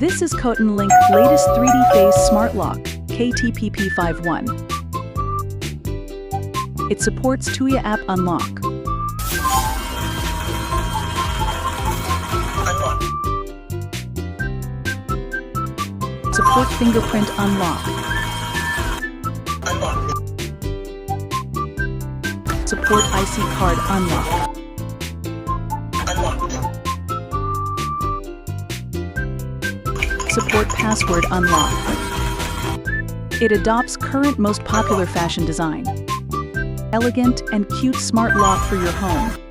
This is Kotonlink latest 3D phase smart lock, KT-PP51. It supports TUYA app unlock. Support fingerprint unlock. Support IC card unlock. Support password unlock. It adopts current most popular fashion design. Elegant and cute smart lock for your home.